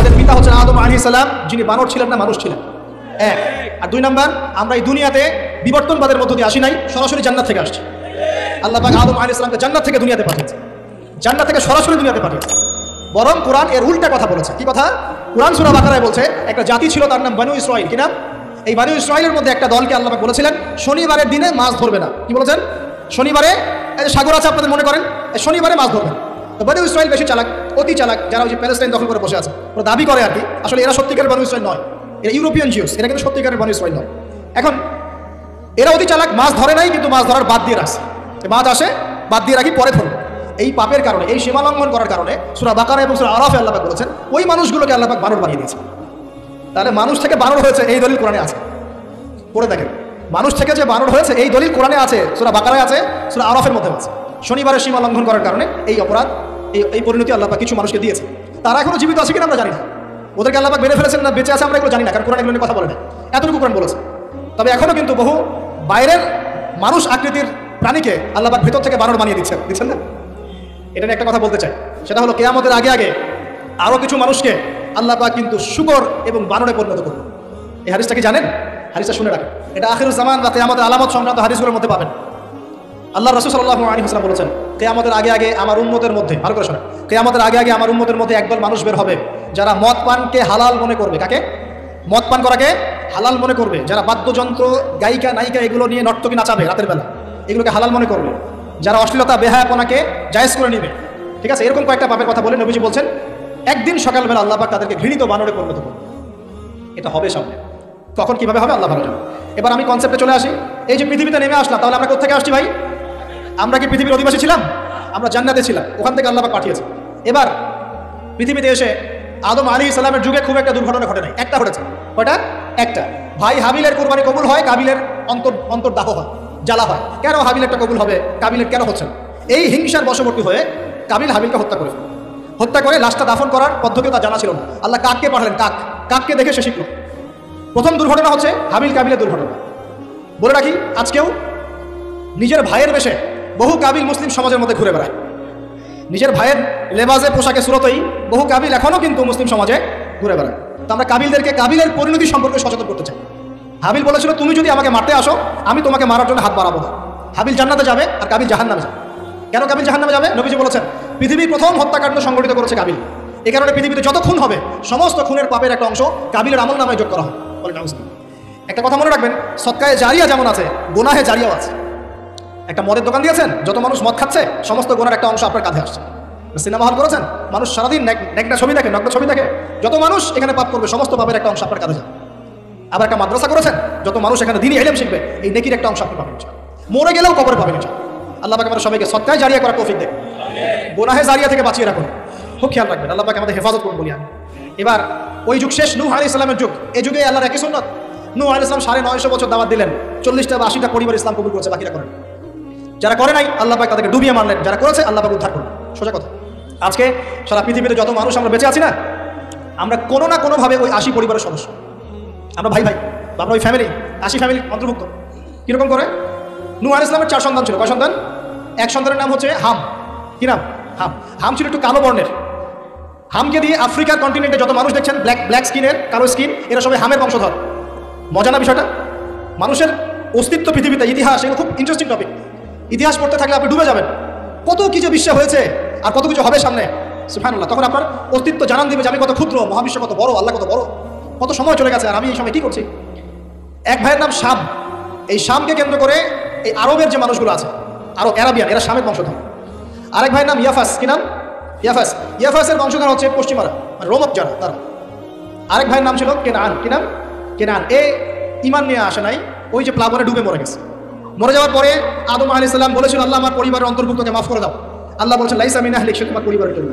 আমাদের পিতা হচ্ছেন আদম আলাইহিস সালাম, যিনি বানর ছিলেন না, মানুষ ছিলেন, এক। আর দুই নাম্বার, আমরা এই দুনিয়াতে বিবর্তনবাদের মধ্য দিয়ে আসি নাই, সরাসরি জান্নাত থেকে আসছি। আল্লাহ পাক আদম আলাইহিস সালামকে জান্নাত থেকে দুনিয়াতে পাঠিয়েছে, জান্নাত থেকে সরাসরি দুনিয়াতে পাঠিয়েছে। বরং কোরআন এর উল্টা কথা বলেছে। কি কথা? কোরআন সূরা বাকারায় বলছে একটা জাতি ছিল, তার নাম বনু ইসরাঈল। কি নাম? এই বনু ইসরাঈলের মধ্যে একটা দলকে আল্লাহ পাক বলেছিলেন শনিবারের দিনে মাছ ধরবে না। কি বলেছেন? শনিবারে, এই যে সাগর আছে আপনাদের মনে করেন, শনিবারে মাছ ধরবেন। তো বনু ইসরাঈল বেশি চালাক, অতি চালাক, যারা ওই যে প্যালেস্টাইন দখল করে বসে আছে, ওরা দাবি করে আর কি, আসলে এরা সত্যিকারের বনু ইসরাঈল নয়, এরা ইউরোপিয়ান জিউস, এরা কিন্তু সত্যিকারের বনু ইসরাঈল নয়। এখন এরা অতি চালাক, মাছ ধরে নাই, কিন্তু মাছ ধরার বাদ দিয়ে রাখছে, মাছ আসে বাদ দিয়ে রাখি, পরে ধরবে। এই পাপের কারণে, এই সীমা লঙ্ঘন করার কারণে সূরা বাকারা এবং সূরা আরাফে আল্লাহ পাক বলেছেন ওই মানুষগুলোকে আল্লাহ পাক বানর বানিয়ে দিয়েছে। তাহলে মানুষ থেকে বানর হয়েছে এই দলিল কোরআনে আছে, পড়ে দেখেন। মানুষ থেকে যে বানর হয়েছে এই দলিল কোরআনে আছে, সূরা বাকারায় আছে, সূরা আরাফের মধ্যে আছে। শনিবারের সীমা লঙ্ঘন করার কারণে এই অপরাধ, এই পরিণতি আল্লাহ পাক কিছু মানুষকে দিয়েছে। তারা এখনো জীবিত আছে কিনা আমরা জানি না, ওদেরকে আল্লাহ পাক মেরে ফেলেছেন না বেঁচে আছে আমরা এগুলো জানি না, কারণ কোরআন এগুলো নিয়ে কথা বলে না, এতটুকু কোরআন বলেছে। তবে এখনো কিন্তু বহু বাইরের মানুষ আকৃতির প্রাণীকে আল্লাহ পাক ভিতর থেকে বানর বানিয়ে দিচ্ছেন না। এটা নিয়ে একটা কথা বলতে চাই, সেটা হলো কিয়ামতের আগে আগে আরও কিছু মানুষকে আল্লাহ পাক কিন্তু শুকর এবং বানরে পরিণত করবে। এই হাদিসটা কি জানেন? হাদিসটা শুনে রাখেন, এটা আখিরুজ জামান বা কিয়ামতের আলামত সংক্রান্ত হাদিসগুলোর মধ্যে পাবেন। আল্লাহ রাসূল সাল্লাল্লাহু আলাইহি ওয়াসাল্লাম বলেছেন কিয়ামতের আগে আগে আমার উম্মতের মধ্যে, ভালো করে শোনেন, কিয়ামতের আগে আগে আমার উম্মতের মধ্যে একদল মানুষ বের হবে যারা মদ পানকে হালাল মনে করবে। কাকে? মদ পান করাকে হালাল মনে করবে। যারা বাদ্যযন্ত্র, গায়িকা, নায়িকা এগুলো নিয়ে নর্তকী নাচাবে রাতের বেলা, এগুলোকে হালাল মনে করবে। যারা অশ্লীলতা, বেহায়াপনাকে জায়েজ করে নেবে, ঠিক আছে, এরকম কয়েকটা পাপের কথা বলে নবীজি বলছেন একদিন সকালবেলা আল্লাহ পাক তাদেরকে ঘৃণিত বানরে পরিণত করবে। এটা হবে সামনে, কখন কিভাবে হবে আল্লাহ ভালো জানেন। এবার আমি কনসেপ্টে চলে আসি। এই যে পৃথিবীতে নেমে আসলাম, তাহলে আমরা কোথা থেকে আসছি ভাই? আমরা কি পৃথিবীর অধিবাসী ছিলাম? আমরা জান্নাতে ছিলাম, ওখান থেকে আল্লাহ পাক পাঠিয়েছে। এবার পৃথিবীতে এসে আদম আলাইহিস সালামের যুগে খুব একটা দুর্ঘটনা ঘটে নাই, একটা ঘটেছে। কয়টা? একটা। ভাই হাবিলের কুরবানি কবুল হয়, কাবিলের অন্তর্দাহ হয়, জ্বালা হয়। কেন হাবিলেরটা কবুল হবে, কাবিলের কেন হচ্ছে না? এই হিংসার বশবর্তী হয়ে কাবিল হাবিলকে হত্যা করে ফেলে। হত্যা করে লাশটা দাফন করার পদ্ধতিও তার জানা ছিল না। আল্লাহ কাককে পাঠালেন, কাককে দেখে সে শিখল। প্রথম দুর্ঘটনা হচ্ছে হাবিল কাবিলের দুর্ঘটনা। বলে রাখি, আজকেও নিজের ভাইয়ের বেশে বহু কাবিল মুসলিম সমাজের মধ্যে ঘুরে বেড়ায়। নিজের ভাইয়ের লেবাসে, পোশাকে, সুরতেই বহু কাবিল এখনও কিন্তু মুসলিম সমাজে ঘুরে বেড়ায়। তো আমরা কাবিলদেরকে কাবিলের পরিণতি সম্পর্কে সচেতন করতে চাই। হাবিল বলেছিল তুমি যদি আমাকে মারতে আসো আমি তোমাকে মারার জন্য হাত বাড়াবো না। হাবিল জান্নাতে যাবে আর কাবিল জাহান্নামে যাবে। কেন কাবিল জাহান্নামে যাবে? নবীজি বলেছেন পৃথিবীর প্রথম হত্যাকাণ্ড সংগঠিত করেছে কাবিল। এই কারণে পৃথিবীতে যত খুন হবে সমস্ত খুনের পাপের একটা অংশ কাবিলের আমল নামায় যোগ করা হয়। একটা কথা মনে রাখবেন, সদকায়ে জারিয়া যেমন আছে, গুনাহে জারিয়াও আছে। একটা মদের দোকান দিয়েছেন, যত মানুষ মদ খাচ্ছে সমস্ত গুনার একটা অংশ আপনার কাঁধে আসছে। সিনেমা হল করেছেন, মানুষ সারাদিন নেকটা ছবি দেখে, নগ্ন ছবি দেখে, যত মানুষ এখানে পাপ করবে সমস্ত পাপের একটা অংশ আপনার কাঁধে যাবে। আবার একটা মাদ্রাসা করেছেন, যত মানুষ এখানে দ্বীনি ইলম শিখবে এই নেকির একটা অংশ আপনি পাবেন। মরে গেলেও কবরে পাবেন। আল্লাহ পাক আমাদের সবাইকে সদকায়ে জারিয়া করার তৌফিক দেন, গুনাহে জারিয়া থেকে বাঁচিয়ে রাখুন, খুব খেয়াল রাখবেন। আল্লাহ পাক আমাদের হেফাজত করুন বলি আমি। এবার ওই যুগ শেষ, নূহ আলাইহিস সালামের যুগ। এই যুগে আল্লাহর একই সুন্নাত। নূহ আলাইহিস সালাম 950 বছর দাওয়াত দিলেন, 40টা বা 80টা পরিবার ইসলাম কবুল করেছে, বাকিরা করেন। যারা করে নাই আল্লাহ পাক তাদেরকে ডুবিয়ে মারলেন, যারা করেছে আল্লাহ পাক উদ্ধার করলেন। সোজা কথা, আজকে সারা পৃথিবীতে যত মানুষ আমরা বেঁচে আছি না, আমরা কোনো না কোনোভাবে ওই 80 পরিবারের সদস্য। আমরা ভাই আমরা ওই ফ্যামিলি, 80 ফ্যামিলি অন্তর্ভুক্ত। কীরকম করে? নূহ আলাইহিস সালামের 4 সন্তান ছিল। কয় সন্তান? এক সন্তানের নাম হচ্ছে হাম। কি নাম? হাম ছিল একটু কালো বর্ণের। হামকে দিয়ে আফ্রিকার কন্টিনেন্টে যত মানুষ দেখছেন ব্ল্যাক স্কিনের, কালো স্কিন, এরা সবাই হামের বংশধর। মজা না বিষয়টা? মানুষের অস্তিত্ব পৃথিবীতে, ইতিহাস, এগুলো খুব ইন্টারেস্টিং টপিক। ইতিহাস পড়তে থাকলে আপনি ডুবে যাবেন। কত কিছু বিশ্বে হয়েছে আর কত কিছু হবে সামনে, সুবহানাল্লাহ। তখন আপনার অস্তিত্ব জানান দিবে যে আমি কত ক্ষুদ্র, মহাবিশ্ব কত বড়, আল্লাহ কত বড়, কত সময় চলে গেছে আর আমি এই সময় কী করছি। এক ভাইয়ের নাম শাম। এই শামকে কেন্দ্র করে এই আরবের যে মানুষগুলো আছে, আরব, অ্যারাবিয়ান, এরা শামের বংশধর। আরেক ভাইয়ের নাম ইয়াফাস। কি নাম? ইয়াফাসের বংশধর হচ্ছে পশ্চিমারা, মানে রোমক যারা, তারা। আরেক ভাইয়ের নাম ছিল কেনান। কি নাম? কেনান। এ ইমান নিয়ে আসে নাই, ওই যে প্লাবনে ডুবে মরে গেছে। মরে যাওয়ার পরে আদম আলাইহিস সালাম বলেছিল আল্লাহ আমার পরিবারের অন্তর্ভুক্তকে মাফ করে দাও। আল্লাহ বলছেন লাইসা মিন আহলিক, সে তোমার পরিবারের জন্য।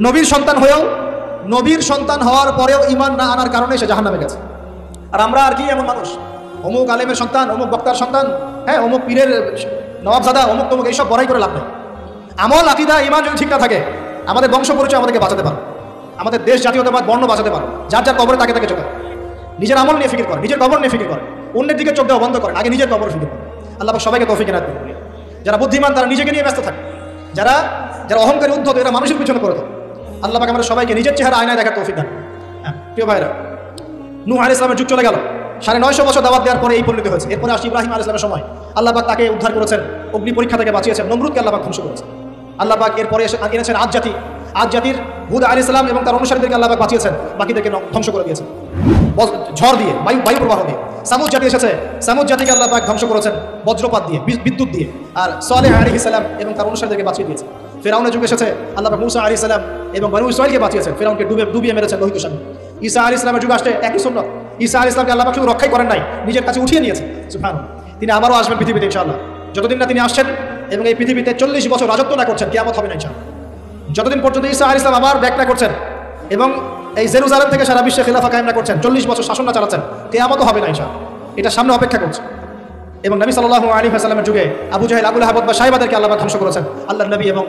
নবীর সন্তান হওয়ার পরেও ইমান না আনার কারণে সে জাহান্নামে গেছে। আর আমরা আর কি এমন মানুষ, অমুক আলেমের সন্তান, অমুক বক্তার সন্তান, হ্যাঁ, অমুক পীরের নবাবজাদা, অমুক তমুক, এইসব বড়াই করে লাভ নেই। আমল, আকীদা, ঈমান যদি ঠিক না থাকে, আমাদের বংশ পরিচয় আমাদেরকে বাঁচাতে পারো, আমাদের দেশ, জাতীয়তাবাদ, বর্ণ বাঁচাতে পারো। যার যার কবরে তাকে চোখে নিজের আমল নিয়ে ফিকির করে, নিজের কবর নিয়ে ফিকির করে, অন্যের দিকে চোখ দেওয়া বন্ধ করেন, আগে নিজের কবর ফিকির করে। আল্লাহ সবাইকে তৌফিক এনায়েত করুন। যারা বুদ্ধিমান তারা নিজেকে নিয়ে ব্যস্ত থাকে, যারা অহংকারী, উদ্ধত, এরা মানুষের পিছনে করে থাকে। আল্লাহ পাক আমাদের সবাইকে নিজের চেহারা আয়নায় দেখার তৌফিক দেন। প্রিয় ভাইরা, নূহ আলাইহিস সালামের যুগ চলে গেল, 950 বছর দাওয়াত দেওয়ার পরে এই পরিণতি হয়েছে। এরপরে আসি ইব্রাহিম আলাইহিস সালামের সময়। আল্লাহ পাক তাকে উদ্ধার করেছেন, অগ্নি পরীক্ষা থেকে বাঁচিয়েছেন, নমরুদকে আল্লাহ পাক ধ্বংস করেছেন। আল্লাহ পাক এরপরে এনেছেন আদ জাতির হুদ আলাইহিস সালাম এবং তার অনুসারীদেরকে আল্লাহ পাক বাঁচিয়েছেন, বাকিদেরকে ধ্বংস করে দিয়েছেন ঝড় দিয়ে, বায়ু প্রবাহ দিয়ে। সামুদ জাতি এসেছে, সামুদ জাতিকে আল্লাহ পাক ধ্বংস করেছেন বজ্রপাত দিয়ে, বিদ্যুৎ দিয়ে। আর সালেহ আলাইহিস সালাম এবং তার অনুসারীদেরকে বাঁচিয়ে দিয়েছেন। ফিরআউনের যুগ এসেছে, আল্লাহ পাক মুসা আলাইহিস সালাম এবং বনু ইসরাঈলকে বাঁচিয়েছেন, ফিরআউনকে ডুবিয়ে মেরেছেন লোহিত সাগরে। ঈসা আলাইহিস সালামের যুগ আসছে একই সুন্নাত। ঈসা আলাইহিস সালামকে আল্লাহ পাক শুধু রক্ষাই করেন নাই, নিজের কাছে উঠিয়ে নিয়েছেন। সুবহানাল্লাহ। তিনি আবারও আসবেন পৃথিবীতে ইনশাআল্লাহ। যতদিন না তিনি আসছেন এবং এই পৃথিবীতে 40 বছর রাজত্ব না করছেন, কিয়ামত হবে না ইনশাআল্লাহ। যতদিন পর্যন্ত ঈসা আলাইহিস সালাম আবার ব্যাক না করছেন এবং এই জেরুজালেম থেকে সারা বিশ্বে খিলাফা কায়েম না করছেন, 40 বছর শাসন না চালাচ্ছেন, কিয়ামত হবে না ইনশাআল্লাহ। এটা সামনে অপেক্ষা করছে। এবং নবী সাল্লাল্লাহু আলাইহি ওয়াসাল্লামের যুগে আবু জাহেল, আবু লাহাব বা সাইবাদেরকে আল্লাহ পাক ধ্বংস করেছেন, আল্লাহর নবী এবং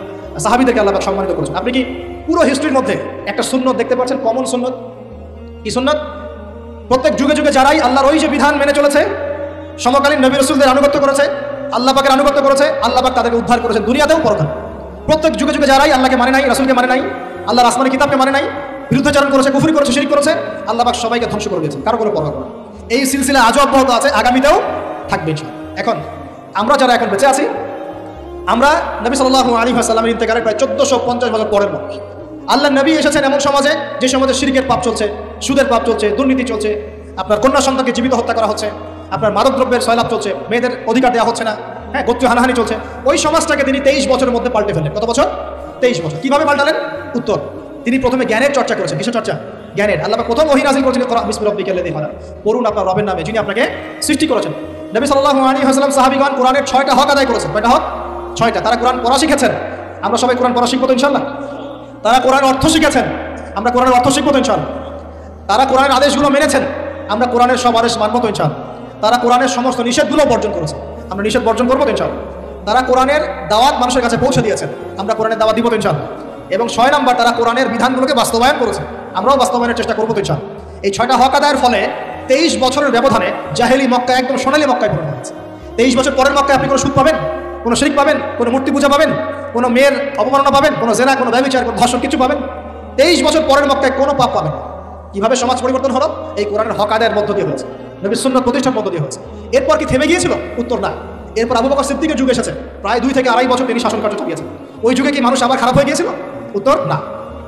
সাহাবীদেরকে আল্লাহ পাক সম্মানিত করেছেন। আপনি কি পুরো হিস্ট্রির মধ্যে একটা সুন্নত দেখতে পাচ্ছেন, কমন সুন্নত? কি সুন্নত? প্রত্যেক যুগে যুগে যারাই আল্লাহর ওই যে বিধান মেনে চলেছে, সমকালীন নবী রাসূলদের আনুগত্য করেছে, আল্লাহ পাকের আনুগত্য করেছে, আল্লাহ পাক তাদেরকে উদ্ধার করেছেন দুনিয়াতেও পরকালে। প্রত্যেক যুগে যুগে যারাই আল্লাহকে মানে নাই, রাসূলকে মানে নাই, আল্লাহর আসমানি কিতাবকে মানে নাই, বিরুদ্ধাচরণ করেছে, কুফরি করেছে, শিরক করেছে, আল্লাহ পাক সবাইকে ধ্বংস করে দিয়েছেন, কারো কোনো পরোয়া করে না। এই সিলসিলা আজও অব্যাহত আছে, আগামীতেও থাকবে ইনশাআল্লাহ। এখন আমরা যারা এখন বেঁচে আছি, আমরা নবী সাল্লাল্লাহু আলাইহি ওয়াসাল্লামের ইন্তেকালের প্রায় 1450 বছর পরের মানুষ। আল্লাহর নবী এসেছেন এমন সমাজে, যে সমাজে শিরকের পাপ চলছে, সুদের পাপ চলছে, দুর্নীতি চলছে, আপনার কন্যা সন্তানকে জীবিত হত্যা করা হচ্ছে, আপনার মাদকদ্রব্যের সয়লাভ চলছে, মেয়েদের অধিকার দেওয়া হচ্ছে না, হ্যাঁ, গোত্রীয় হানাহানি চলছে। ওই সমাজটাকে তিনি 23 বছরের মধ্যে পাল্টে ফেললেন। কত বছর? 23 বছর। কিভাবে পাল্টালেন? উত্তর, তিনি প্রথমে জ্ঞানের চর্চা করেছেন। কিসের চর্চা? জ্ঞানের। আল্লাহ পাক প্রথম ওহী নাযিল করেছেন, বিসমি রাব্বিকাল্লাযী খালাক, পড়ুন আপনার রবের নামে যিনি আপনাকে সৃষ্টি করেছেন। নবী সাল্লাল্লাহু আলাইহি ওয়াসাল্লাম সাহাবীগণ কোরআনের 6টা হক আদায় করেছেন। কয়টা হক? 6টা। তারা কোরআন পড়া শিখেছেন। আমরা সবাই কোরআন পড়া শিখবো তো ইনশাআল্লাহ। তারা কোরআন অর্থ শিখেছেন, আমরা কোরআনের অর্থ শিখবো তো ইনশাআল্লাহ। তারা কোরআনের আদেশগুলো মেনেছেন, আমরা কোরআনের সব আদেশ মানবো তো ইনশাআল্লাহ। তারা কোরআনের সমস্ত নিষেধগুলো বর্জন করেছেন, আমরা নিষেধ বর্জন করবো তো ইনশাআল্লাহ। তারা কোরআনের দাওয়াত মানুষের কাছে পৌঁছে দিয়েছেন, আমরা কোরআনের দাওয়াত দিব তো ইনশাআল্লাহ। এবং 6 নাম্বার, তারা কোরআনের বিধানগুলোকে বাস্তবায়ন করেছেন, আমরাও বাস্তবায়নের চেষ্টা করবো তো ইনশাআল্লাহ। এই 6টা হক আদায়ের ফলে 23 বছরের ব্যবধানে জাহেলি মক্কা একদম সোনালী মক্কায় পরিণত হয়েছে। 23 বছর পরের মক্কায় আপনি কোনো সুদ পাবেন, কোনো শিরক পাবেন, কোনো মূর্তি পূজা পাবেন, কোনো মেয়ের অবমাননা পাবেন, কোনো জেনা, কোনো ব্যভিচার, কোনো ধর্ষণ কিছু পাবেন? 23 বছর পরের মক্কায় কোনো পাপ পাবেন। কিভাবে সমাজ পরিবর্তন হলো? এই কোরআনের হক আদায়ের মধ্য দিয়ে হয়েছে, নবীর সুন্নাত প্রতিষ্ঠার মধ্য দিয়ে হয়েছে। এরপর কি থেমে গিয়েছিল? উত্তর, না। এরপর আবু বকর সিদ্দিকের যুগ এসেছে, প্রায় 2 থেকে 2.5 বছর তিনি শাসন কার্য চালিয়েছেন। ওই যুগে কি মানুষ আবার খারাপ হয়ে গিয়েছিল? উত্তর, না,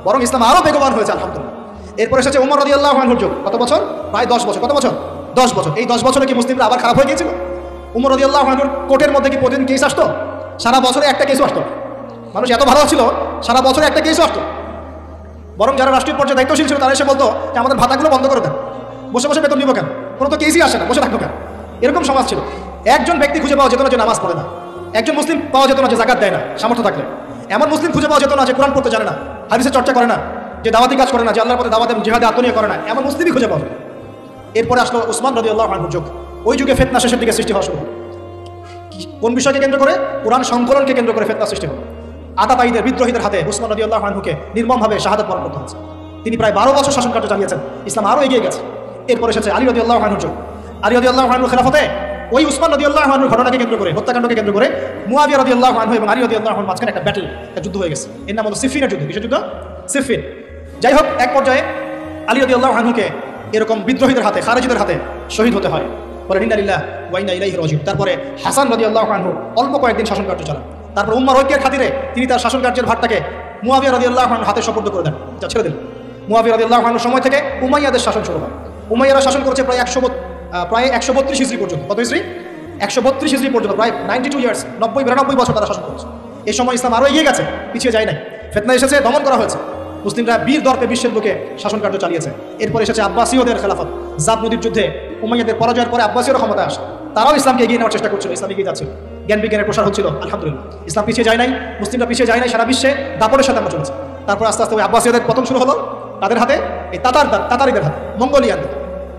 বরং ইসলাম আরও বেগবান হয়েছে আলহামদুলিল্লাহ। এরপর এসেছে ওমর রাদিয়াল্লাহু আনহুর যুগ। কত বছর? প্রায় 10 বছর। কত বছর? 10 বছর। এই 10 বছরে কি মুসলিমরা আবার খারাপ হয়ে গিয়েছিল? ওমর রাদিয়াল্লাহু আনহুর কোর্টের মধ্যে কি প্রতিদিন কেস আসতো? সারা বছরে একটা কেসও আসতো। মানুষ এত ভালো ছিল, সারা বছরে একটা কেসও আসতো। বরং যারা রাষ্ট্রীয় পর্যায়ে দায়িত্বশীল ছিল, তারা এসে বলতো যে আমাদের ভাতাগুলো বন্ধ করে দেন, বসে বসে বেতন নিব কেন, কোনো তো কেসই আসে না, বসে থাকবো কেন? এরকম সমাজ ছিল। একজন ব্যক্তি খুঁজে পাওয়া যেত না যে নামাজ পড়ে না, একজন মুসলিম পাওয়া যেত না যে যাকাত দেয় না সামর্থ্য থাকলে, এমন মুসলিম খুঁজে পাওয়া যেত না যে কোরআন পড়তে জানে না, হাদিসের চর্চা করে না, যে দাওয়াতি কাজ করে না, যে আল্লাহর পথে দাওয়াত এবং জিহাদে আত্মনিয়োগ করে না, এমন মুসলিমই খুঁজে পাওয়া যায়। এরপরে আসলো উসমান রাদিয়াল্লাহু আনহুর যুগ। ওই যুগে ফিতনা শেষের দিকে সৃষ্টি হওয়া শুরু। কোন বিষয়কে কেন্দ্র করে? কোরআন সংকলনকে কেন্দ্র করে ফিতনা সৃষ্টি হলো। আতাতায়ীদের, বিদ্রোহীদের হাতে উসমান রাদিয়াল্লাহু আনহুকে নির্মমভাবে শাহাদাত বরণ করতে হয়েছে। তিনি প্রায় 12 বছর শাসন কার্য চালিয়েছেন, ইসলাম আরও এগিয়ে গেছে। এরপর এসেছে আলী রাদিয়াল্লাহু আনহুর যুগ। আলী রাদিয়াল্লাহু আনহুর খেলাফতে ওই উসমান রাদিয়াল্লাহু আনহুর ঘটনাকে কেন্দ্র করে, হত্যাকাণ্ডকে কেন্দ্র করে মুয়াবিয়া রাদিয়াল্লাহু আনহু এবং আলী রাদিয়াল্লাহু আনহুর মাঝখানে একটা ব্যাটল, একটা যুদ্ধ হয়ে গেছে। এর নাম হলো সিফিনের যুদ্ধ। কিসের যুদ্ধ? সিফিন। যাই হোক, এক পর্যায়ে আলী রাদিয়াল্লাহু আনহুকে এরকম বিদ্রোহীদের হাতে, খারেজিদের হাতে শহীদ হতে হয়। বলে ইন্না লিল্লাহি ওয়া ইন্না ইলাইহি রাজিউন। তারপরে হাসান রাদিয়াল্লাহু আনহু অল্প কয়েকদিন শাসন কার্য চালান। তারপর উম্মার ঐক্যের খাতিরে তিনি তার শাসন কার্যের ভারটাকে মুয়াবিয়া রাদিয়াল্লাহু আনহুর হাতে সুপর্দ করে দেন, যা ছেড়ে দিলেন। মুয়াবিয়া রাদিয়াল্লাহু আনহুর সময় থেকে উমাইয়াদের শাসন শুরু হয়। উমাইয়ারা শাসন করেছে প্রায় 132 হিজরি পর্যন্ত। কত হিজরি? 132 হিজরি পর্যন্ত, প্রায় 92 ইয়ার্স, 90-92 বছর তারা শাসন করেছে। এই সময় ইসলাম আরও এগিয়ে গেছে, পিছিয়ে যায় নাই। ফিতনা এসেছে, দমন করা হয়েছে, মুসলিমরা বীর দর্পে বিশ্বের বুকে শাসন কার্য চালিয়েছে। এরপর এসেছে আব্বাসীয়দের খেলাফত। জাব নদীর যুদ্ধে উমাইয়াদের পরাজয়ের পরে আব্বাসীয়রা ক্ষমতা আসে। তারাও ইসলামকে এগিয়ে নেওয়ার চেষ্টা করছিল, ইসলাম এগিয়ে যাচ্ছিল, জ্ঞান বিজ্ঞানের প্রসার হচ্ছিল। আলহামদুলিল্লাহ, ইসলাম পিছিয়ে যায় নাই, মুসলিমরা পিছিয়ে যায় নাই, সারা বিশ্বে দাপটের সাথে আমরা চলেছে। তারপর আস্তে আস্তে ওই আব্বাসীয়দের পতন শুরু হলো, তাদের হাতে, এই তাতারিদের হাতে, মঙ্গোলিয়ানদের।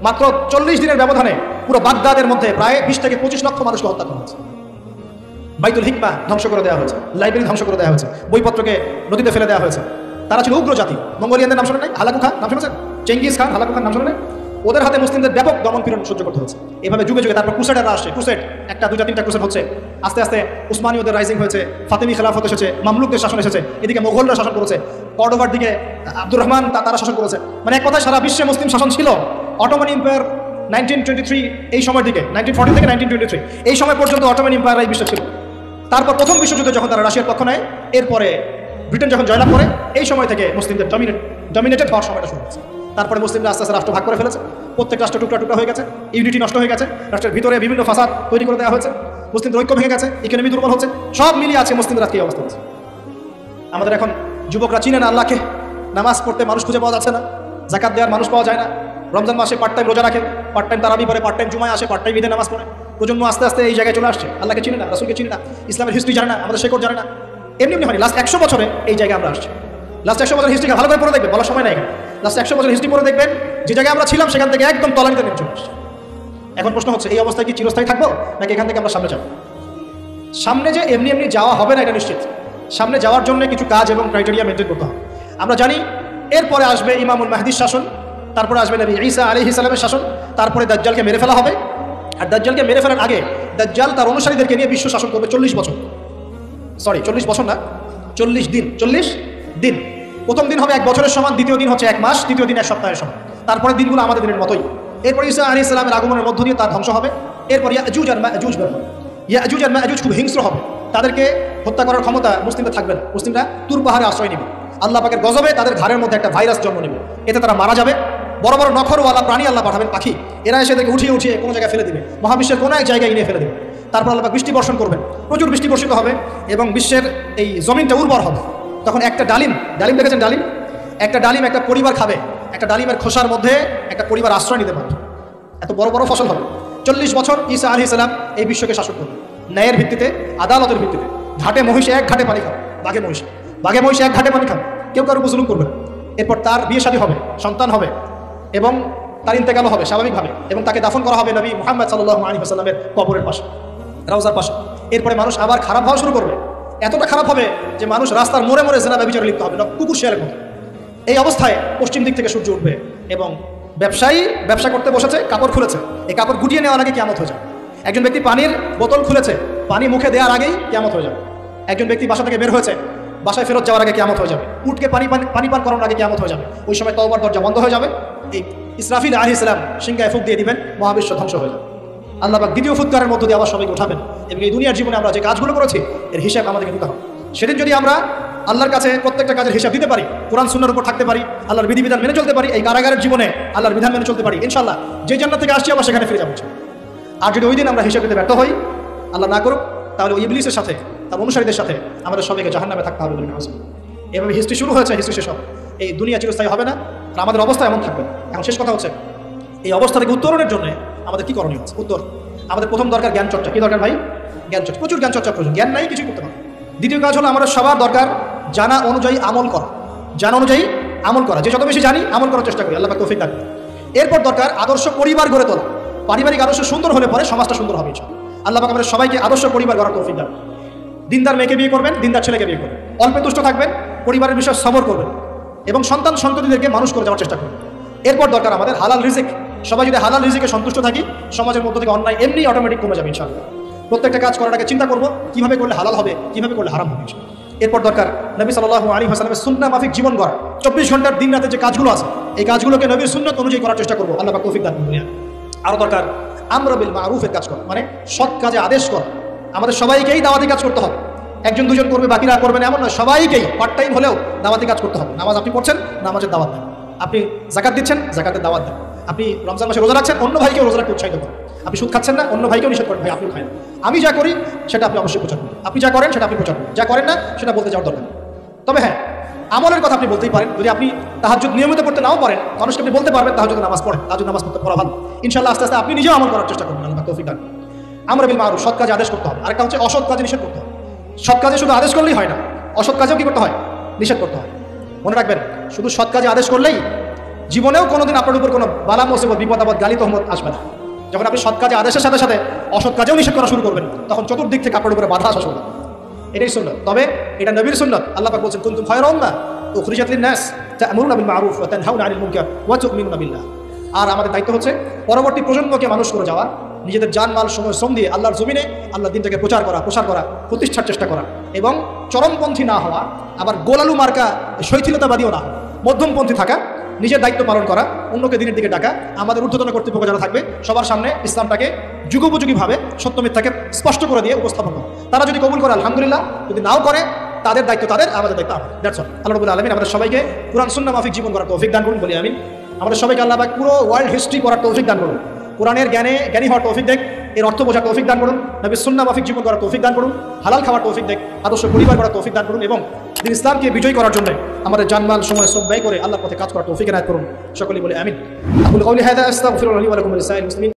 মাত্র 40 দিনের ব্যবধানে পুরো বাগদাদের মধ্যে প্রায় 20 থেকে 25 লক্ষ মানুষকে হত্যা করা হয়েছে। বাইতুল হিকমা ধ্বংস করে দেওয়া হয়েছে, লাইব্রেরি ধ্বংস করে দেওয়া হয়েছে, বইপত্রকে নদীতে ফেলে দেওয়া হয়েছে। তারা ছিল উগ্র জাতি। মঙ্গোলিয়ানদের নাম শোনেন নাই? হালাকু খান নাম শুনেছেন? চেঙ্গিস খান, হালাকু খান নাম শোনেন? ওদের হাতে মুসলিমদের ব্যাপক দমন পীড়ন সহ্য করতে হচ্ছে। এভাবে যুগে যুগে তারপর ক্রুসেডাররা আসছে। ক্রুসেড 1টা 2টা 3টা ক্রুসেড হচ্ছে। আস্তে আস্তে উসমানীয়দের রাইজিং হয়েছে, ফাতেমি খেলাফত এসেছে, মামলুকদের শাসন এসেছে, এদিকে মোগলরা শাসন করেছে। কর্ডোবার দিকে আব্দুর রহমান তারা শাসন করেছে। মানে এক কথায় সারা বিশ্বে মুসলিম শাসন ছিল। অটোমান এম্পায়ার 1923 এই সময়ের দিকে, 1940 থেকে 1923 এই সময় পর্যন্ত অটোমান এম্পায়ার এই বিশ্বে ছিল। তারপর প্রথম বিশ্বযুদ্ধে যখন তারা রাশিয়ার পক্ষ নেয়, এরপরে ব্রিটেন যখন জয়লাভ করে, এই সময় থেকে মুসলিমদের ডমিনেটেড হওয়ার সময়টা শুরু হয়েছে। তারপরে মুসলিমরা আস্তে আস্তে রাষ্ট্র ভাগ করে ফেলেছে, প্রত্যেক রাষ্ট্র টুকরা টুকরা হয়ে গেছে, ইউনিটি নষ্ট হয়ে গেছে, রাষ্ট্রের ভিতরে বিভিন্ন ফাসাদ তৈরি করে দেওয়া হয়েছে, মুসলিমদের ঐক্য ভেঙে গেছে, ইকোনমি দুর্বল হচ্ছে, সব মিলিয়ে আছে মুসলিমদের আজকে এই অবস্থা হচ্ছে। আমাদের এখন যুবকরা চিনে না আল্লাহকে, নামাজ পড়তে মানুষ খুঁজে পাওয়া যাচ্ছে না, যাকাত দেওয়ার মানুষ পাওয়া যায় না, রমজান মাসে পার্ট টাইম রোজা রাখে, পার্ট টাইম তারাবি পড়ে, পার্ট টাইম জুমায় আসে, পার্ট টাইম ঈদে নামাজ পড়ে। প্রজন্ম আস্তে আস্তে এই জায়গায় চলে আসছে, আল্লাহকে চিনে না, রাসূলকে চিনে না, ইসলামের হিস্ট্রি জানে না, আমাদের শেকড় জানে না। এমনি হয়নি, লাস্ট 100 বছরে এই জায়গায় আমরা আসছি। লাস্ট 100 বছর হিস্ট্রি ভালো করে পড়ে দেখবেন, বলার সময় নাই। লাস্ট 100 বছর হিস্ট্রি পড়ে দেখবেন যে জায়গায় আমরা ছিলাম সেখান থেকে একদম তলানিতে নেমে চলে আসছে। এখন প্রশ্ন হচ্ছে, এই অবস্থায় কি চিরস্থায়ী থাকবো, নাকি এখান থেকে আমরা সামনে যাবো? সামনে যে এমনি এমনি যাওয়া হবে না এটা নিশ্চিত। সামনে যাওয়ার জন্য কিছু কাজ এবং ক্রাইটেরিয়া মেনটেন করতে হবে। আমরা জানি এরপরে আসবে ইমামুল মাহদির শাসন, তারপরে আসবে নবী ঈসা আলাইহিস সালামের শাসন, তারপরে দাজ্জালকে মেরে ফেলা হবে। আর দাজ্জালকে মেরে ফেলার আগে দাজ্জাল তার অনুসারীদেরকে নিয়ে বিশ্ব শাসন করবে 40 বছর। 40 বছর না, 40 দিন। 40 দিন। প্রথম দিন হবে 1 বছরের সমান, দ্বিতীয় দিন হচ্ছে 1 মাস, তৃতীয় দিন 1 সপ্তাহের সমান। তারপরে দিনগুলো আমাদের দিনের মতোই। এরপর ঈসা আলাইহিস সালামের আগমনের মধ্য দিয়ে তার ধ্বংস হবে। এরপর ইয়াজুজ আর মাজুজ বের হবে। ইয়াজুজ আর মাজুজ খুব হিংস্র হবে, তাদেরকে হত্যা করার ক্ষমতা মুসলিমদের থাকবে না। মুসলিমরা তুর পাহাড়ে আশ্রয় নেবে, আল্লাহ পাকের গজবে তাদের ঘাড়ের মধ্যে একটা ভাইরাস জন্ম নেবে, এতে তারা মারা যাবে। বড় বড় নখরওয়ালা প্রাণী আল্লাহ পাঠাবেন, পাখি, এরা এসে থেকে উঠিয়ে উঠিয়ে কোনো জায়গায় ফেলে দিবে, মহাবিশ্বের কোনো এক জায়গায় নিয়ে ফেলে দেবে। তারপর আল্লাহ পাক বৃষ্টি বর্ষণ করবেন, প্রচুর বৃষ্টি বর্ষিত হবে এবং বিশ্বের এই জমিনটা উর্বর হবে। তখন একটা ডালিম দেখেছেন, ডালিম, একটা ডালিম একটা পরিবার খাবে, একটা ডালিমের খোসার মধ্যে একটা পরিবার আশ্রয় নিতে পারবে, এত বড় বড় ফসল হবে। 40 বছর ঈসা আলাইহিস সালাম এই বিশ্বকে শাসন করবে ন্যায়ের ভিত্তিতে, আদালতের ভিত্তিতে। ঘাটে মহিষ এক ঘাটে পানি খাবে, বাঘে মহিষ এক ঘাটে পানি খাবে, কেউ কারো উপর জুলুম করবে না। এরপর তার বিয়ে শাদী হবে, সন্তান হবে এবং তার ইন্তেকালও হবে স্বাভাবিকভাবে, এবং তাকে দাফন করা হবে নবী মুহাম্মদ সাল্লাল্লাহু আলাইহি ওয়াসাল্লামের কবরের পাশে, রাউজার পাশে। এরপরে মানুষ আবার খারাপ হওয়া শুরু করবে, এতটা খারাপ হবে যে মানুষ রাস্তার মোড়ে মোড়ে জেনা ব্যভিচারে লিপ্ত হবে, কুকুর শেয়ারের মতো। এই অবস্থায় পশ্চিম দিক থেকে সূর্য উঠবে এবং ব্যবসায়ী ব্যবসা করতে বসেছে, কাপড় খুলেছে, এই কাপড় গুটিয়ে নেওয়ার আগে কিয়ামত হয়ে যাবে। একজন ব্যক্তি পানির বোতল খুলেছে, পানি মুখে দেওয়ার আগেই কিয়ামত হয়ে যাবে। একজন ব্যক্তি বাসা থেকে বের হয়েছে, বাসায় ফেরত যাওয়ার আগে কিয়ামত হয়ে যাবে। উটকে পানি পান করানোর আগে কিয়ামত হয়ে যাবে। ওই সময় তওবার দরজা বন্ধ হয়ে যাবে। এই ইসরাফিল আলাইহিস সালাম সিংহায় ফুঁক দিয়ে দিবেন, মহাবিশ্ব ধ্বংস হয়ে যাবে। আল্লাহ পাক দ্বিতীয় ফুৎকারের মধ্য দিয়ে আবার সবাইকে উঠাবেন এবং এই দুনিয়ার জীবনে আমরা যে কাজগুলো করেছি এর হিসাব আমাদেরকে দিতে হবে। সেদিন যদি আমরা আল্লাহর কাছে প্রত্যেকটা কাজের হিসাব দিতে পারি, কোরআন সুন্নাহর উপর থাকতে পারি, আল্লাহর বিধিবিধান মেনে চলতে পারি, এই কারাগারের জীবনে আল্লাহর বিধান মেনে চলতে পারি, ইনশাআল্লাহ যে জান্নাত থেকে আসছি আবার সেখানে ফিরে যাবো। আর যদি ওই দিন আমরা হিসাব দিতে ব্যর্থ হই, আল্লাহ না করুক, তাহলে ওই ইবলিসের সাথে, তার অনুসারীদের সাথে আমাদের সবাইকে জাহান্নামে থাকতে হবে। এভাবে হিস্ট্রি শুরু হয়েছে, হিস্ট্রি শেষ হবে। এই দুনিয়া চিরস্থায়ী হবে না, আর আমাদের অবস্থা এমন থাকবে। এখন শেষ কথা হচ্ছে, এই অবস্থা থেকে উত্তরণের জন্য আমাদের কি করণীয় আছে? উত্তর, আমাদের প্রথম দরকার জ্ঞান চর্চা। কি দরকার ভাই? জ্ঞান চর্চা, প্রচুর জ্ঞান চর্চা প্রয়োজন। জ্ঞান নাই কিছু করতে পারবে। দ্বিতীয় কাজ হলো আমাদের সবার দরকার জানা অনুযায়ী আমল করা। জানা অনুযায়ী আমল করা, যে যত বেশি জানি আমল করার চেষ্টা করি, আল্লাহ পাক তৌফিক দান। এরপর দরকার আদর্শ পরিবার গড়ে তোলা। পারিবারিক আদর্শ সুন্দর হলে পরে সমাজটা সুন্দর হবে ইনশাআল্লাহ। আল্লাহ পাক আমাদের সবাইকে আদর্শ পরিবার গড়ার তৌফিক দান। দিনদার মেয়েকে বিয়ে করবেন, দিনদার ছেলেকে বিয়ে করবেন, অল্পে তুষ্ট থাকবেন, পরিবারের বিষয়ে সবর করবেন এবং সন্তান সন্ততিদেরকে মানুষ করে যাওয়ার চেষ্টা করবেন। এরপর দরকার আমাদের হালাল রিজিক। সবাই যদি হালাল রিজিকে সন্তুষ্ট থাকি, সমাজের মধ্য থেকে অন্যায় এমনি অটোমেটিক কমে যাবে ইনশাআল্লাহ। প্রত্যেকটা কাজ করার আগে চিন্তা করবো কিভাবে করলে হালাল হবে, কিভাবে করলে হারাম হবে। এরপর দরকার নবী সাল্লাল্লাহু আলাইহি ওয়াসাল্লামের সুন্নাহ মাফিক জীবন গড়া। 24 ঘন্টার দিন রাতে যে কাজগুলো আছে, এই কাজগুলোকে নবীর সুন্নাত অনুযায়ী করার চেষ্টা করবো, আল্লাহ পাক তৌফিক দান করুন। আরও দরকার আমর বিল মারুফের কাজ করা, মানে সৎ কাজে আদেশ করা। আমাদের সবাইকেই দাওয়াতি কাজ করতে হবে। একজন দুজন করবে, বাকিরা করবেন এমন নয়, সবাইকেই পার্ট টাইম হলেও দাওয়াতি কাজ করতে হবে। নামাজ আপনি পড়ছেন, নামাজের দাওয়াত দেন। আপনি যাকাত দিচ্ছেন, যাকাতের দাওয়াত দেন। আপনি রমজান মাসে রোজা রাখছেন, অন্য ভাইকেও রোজা রাখতে উৎসাহিত করেন। আপনি সুদ খাচ্ছেন না, অন্য ভাইকেও নিষেধ করেন, ভাই আপনিও খান। আমি যা করি সেটা আপনি অবশ্যই প্রচার করুন। আপনি যা করেন সেটা আপনি প্রচার করুন, যা করেন না সেটা বলতে যাওয়ার দরকার। তবে হ্যাঁ, আমলের কথা আপনি বলতেই পারেন। যদি আপনি তাহাজ্জুদ নিয়মিত পড়তে নাও পারেন, মানুষকে আপনি বলতে পারবেন তাহাজ্জুদ নামাজ পড়েন, তাহাজ্জুদ নামাজ পড়তে পড়া ভালো। ইনশাআল্লাহ আস্তে আস্তে আপনি নিজেও আমল করার চেষ্টা করবেন, আল্লাহ তৌফিক দান। আমর বিল মারুফ, সৎ কাজে আদেশ করতে হবে। আরেকটা হচ্ছে অসৎ কাজে নিষেধ করতে হবে। সৎ কাজে শুধু আদেশ করলেই হয় না, অসৎ কাজেও কি করতে হয়? নিষেধ করতে হয়। মনে রাখবেন, শুধু সৎ কাজে আদেশ করলেই জীবনেও কোনোদিন আপনার উপর কোনো বালা মুসিবত, বিপদ আপদ, গালি তহমত আসবে না। যখন আপনি সৎ কাজে আদেশের সাথে সাথে অসৎ কাজেও নিষেধ করা শুরু করবেন, তখন চতুর্দিক থেকে আপনার উপরে বাধা আসা শুরু হবে। এটাই সুন্নাত। তবে এটা নবীর সুন্নাত। আল্লাহ পাক বলছেন, কুনতুম খায়রা উম্মাহ উখরিজাত লিন-নাস তা'মুরুনা বিল মা'রুফ ওয়া তানহাউনা 'আনিল মুনকার ওয়া তু'মিনুনা বিল্লাহ। আর আমাদের দায়িত্ব হচ্ছে পরবর্তী প্রজন্মকে মানুষ করে যাওয়া, নিজেদের জানমাল সময় শ্রম দিয়ে আল্লাহর জমিনে আল্লাহর দিনটাকে প্রচার করা, প্রসার করা, প্রতিষ্ঠার চেষ্টা করা এবং চরমপন্থী না হওয়া, আবার গোলালু মার্কা শৈথিলতাবাদীও না হওয়া, মধ্যমপন্থী থাকা, নিজের দায়িত্ব পালন করা, অন্যকে দিনের দিকে ডাকা, আমাদের ঊর্ধ্বতন কর্তৃপক্ষ যারা থাকবে সবার সামনে ইসলামটাকে যুগোপযোগীভাবে সত্য মিথ্যাকে স্পষ্ট করে দিয়ে উপস্থাপন করা। তারা যদি কবুল করে আলহামদুলিল্লাহ, যদি নাও করে তাদের দায়িত্ব তাদের, আমাদের দায়িত্ব আমাদের। That's all. আল্লাহ রাব্বুল আলামিন আমাদের সবাইকে কুরআন সুন্নাহ মাফিক জীবন করার তৌফিক দান করুন, বলি আমিন। আমাদের সবাইকে আল্লাহ পাক পুরো ওয়ার্ল্ড হিস্ট্রি করার তৌফিক দান করুন, কোরআনের জ্ঞানী হওয়ার তৌফিক দেখ, এর অর্থ বোঝার তৌফিক দান করুন, নবীর সুন্নাহ মাফিক জীবন করার তৌফিক দান করুন, হালাল খাওয়ার তৌফিক দেখ, আদর্শ পরিবার করার তৌফিক দান করুন এবং দিন ইসলামকে বিজয় করার জন্য আমাদের জানমাল সময় শ্রম ব্যয় করে আল্লাহর পথে কাজ করার তৌফিক এনায়েত করুন। সকলেই বলে আমিন। আকুলু কওলি হাযা আস্তাগফিরুল্লাহ লি ওয়া লাকুম ওয়া লিসাইরিল মুসলিমিন।